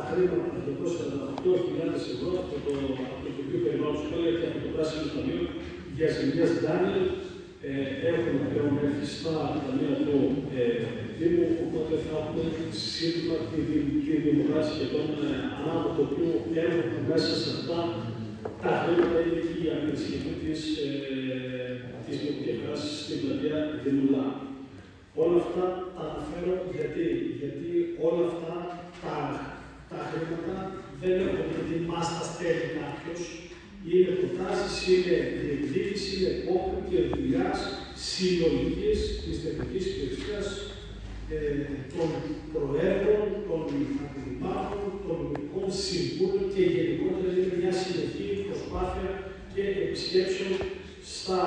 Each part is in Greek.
χρήματα, 248.000 ευρώ από το Υπουργείο Περιβάλλοντος και από το Πράσινο Ταμείο για ζημιές Ντάνιελ έχουν πλέον έρθει στα ταμεία του Δήμου, οπότε θα έχουμε σύντομα τη δημοκράτηση και τον ανάπτυξη του οποίου έρχονται μέσα σε αυτά τα χρήματα είναι και η ανεξιχνή της βιβλιογραφίας στην πλατεία Δημουλά. Όλα αυτά τα αναφέρω γιατί όλα αυτά τα χρήματα δεν έχουν γιατί μας τα στέλνει κάποιος. Είναι προτάσεις, είναι διεκδίκηση, είναι κόπη και δουλειά συλλογικής της τεχνικής υπηρεσίας των προέδρων, των αντιδημάρχων, των νομικών συμβούλων και γενικότερα είναι μια συνεχή προσπάθεια και επισκέψεων στα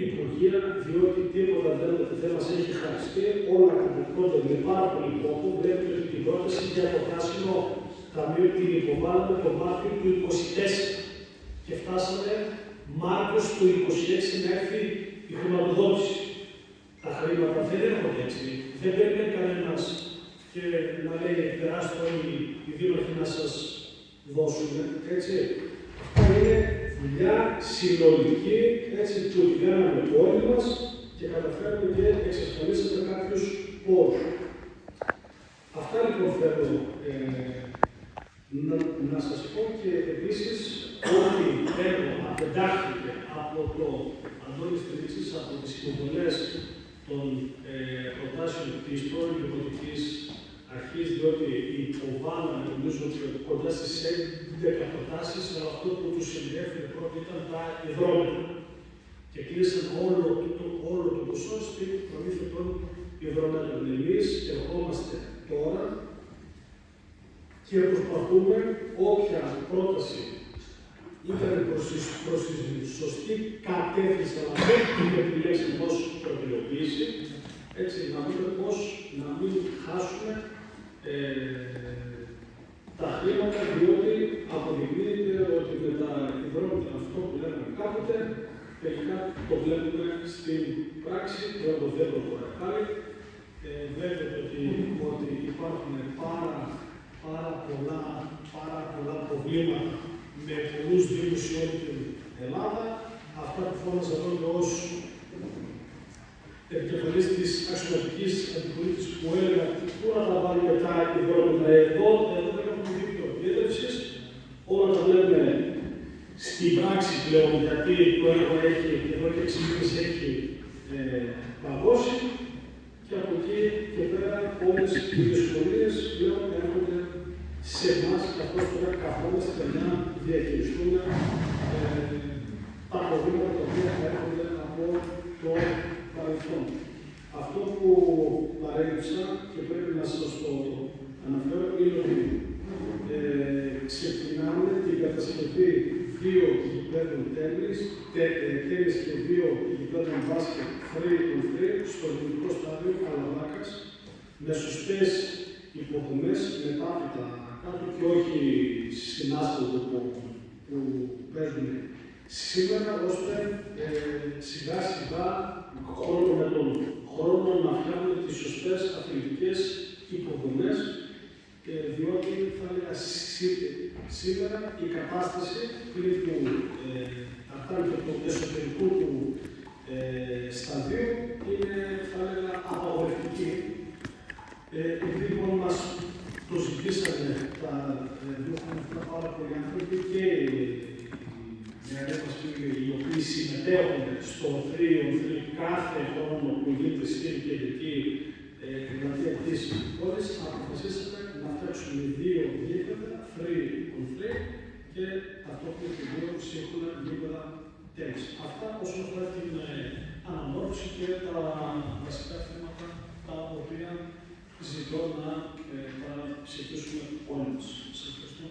Υπουργεία, διότι τίποτα δεν μας έχει χαριστεί, όλα καταρχόνται με πάρα πολύ κόπο. Βλέπετε ότι την πρόταση για το πράσινο ταμείο την υποβάλλουμε το Μάρτιο του 2024 και φτάσαμε Μάρτιος του 2026 να έρθει η χρηματοδότηση. Τα χρήματα δεν έρχονται έτσι. Δεν πρέπει κανένας και να λέει περάστε όλοι οι δήμαρχοι να σας δώσουν. Έτσι. Αυτά είναι δουλειά συλλογική, έτσι που την κάναμε όλοι μας και καταφέρουμε και εξασφαλίσαμε κάποιους πόρους. Αυτά λοιπόν θέλω να σας πω και επίσης ότι απεντάχθηκε από το Αντώνη Στηρίξης από τις υποβολές των προτάσεων της πρώην Δημοτικής Αρχής, διότι υποβάλαμε νομίζω κοντά στις 11 προτάσεις, αλλά αυτό που τους ενδιέφερε πρώτα ήταν τα υδρόμετρα. Και κλείσαν όλο το ποσό στην προμήθεια των υδρομέτρων. Εμείς ερχόμαστε τώρα και προσπαθούμε όποια πρόταση ήταν προς τη σωστή κατεύθυνση, αλλά δεν την επιλέξαμε ως προτεραιοποίηση, έτσι να δούμε πώς να μην χάσουμε τα χρήματα, διότι αποδεικνύεται ότι με τα υδρόμετρα αυτό που λέγαμε κάποτε, τελικά το βλέπουμε στην πράξη, το δεύτερο χωρακάλι. Βλέπετε ότι υπάρχουν πάρα πολλά προβλήματα με πολλούς δήμους σε όλη την Ελλάδα. Αυτά που φώναζα τότε ως επικεφαλής της αξιωματικής αντιπολίτευσης που έλεγα πού να τα βάλουμε τα υδρόμετρα εδώ δεν έχουμε δίκτυο διέλευσης. Όλα τα βλέπουμε στην πράξη πλέον, γιατί το έργο έχει, εδώ και 6 μήνες έχει παγώσει και από εκεί και πέρα όλες οι δυσκολίες πλέον έρχονται σε εμάς, καθώς τώρα καθόμαστε να διαχειριστούμε τα προβλήματα τα οποία έρχονται από το παρελθόν. Αυτό που παρέλειψα και πρέπει να σας το αναφέρω είναι ότι ξεκινάμε την κατασκευή 2 γηπέδων τέννις και 2 γηπέδων μπάσκετ free on free στο ελληνικό στάδιο Καλαβάκας με σωστές υποδομές μετά από τα κάτω και όχι στην άσφαλτο που παίζουν σήμερα, ώστε σιγά σιγά χρόνο με τον χρόνο να φτιάχνουμε τις σωστές αθλητικές υποδομές, διότι θα έλεγα σήμερα η κατάσταση πριν που αυτά το εσωτερικού του σταδίου είναι, θα έλεγα, απαγορευτική. Επειδή λοιπόν μας το ζητήσανε τα αυτά πάρα πολλοί άνθρωποι και οι νεαρές φίλοι οι οποίοι συμμετέχουν στο 3-on-3 κάθε χρόνο που γίνεται στην κεντρική γραμματεία της πόλης, αποφασίσαμε να φτιάξουμε 2 γήπεδα free on free και ταυτόχρονα και 2 σύγχρονα γήπεδα τέννις. Αυτά όσον αφορά την αναμόρφωση και τα βασικά θέματα τα οποία ζητώ να τα ψηφίσουμε όλοι μας. Σας ευχαριστώ.